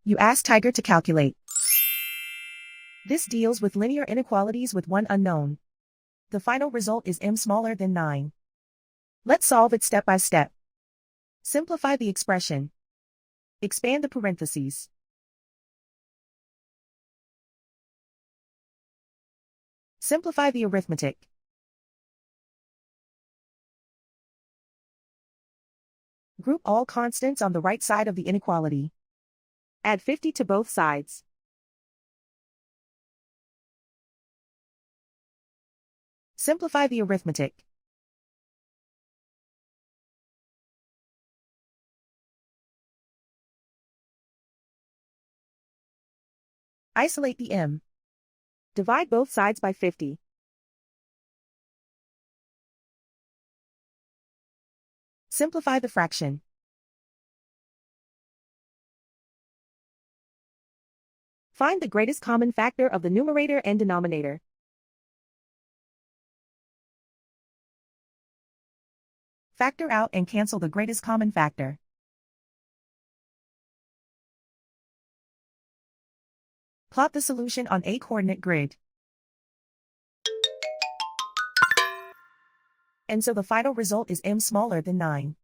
You ask Tiger to calculate. This deals with linear inequalities with one unknown. The final result is m smaller than 9. Let's solve it step by step. Simplify the expression. Expand the parentheses. Simplify the arithmetic. Group all constants on the right side of the inequality. Add 50 to both sides. Simplify the arithmetic. Isolate the m. Divide both sides by 50. Simplify the fraction. Find the greatest common factor of the numerator and denominator. Factor out and cancel the greatest common factor. Plot the solution on a coordinate grid. And so the final result is m smaller than 9.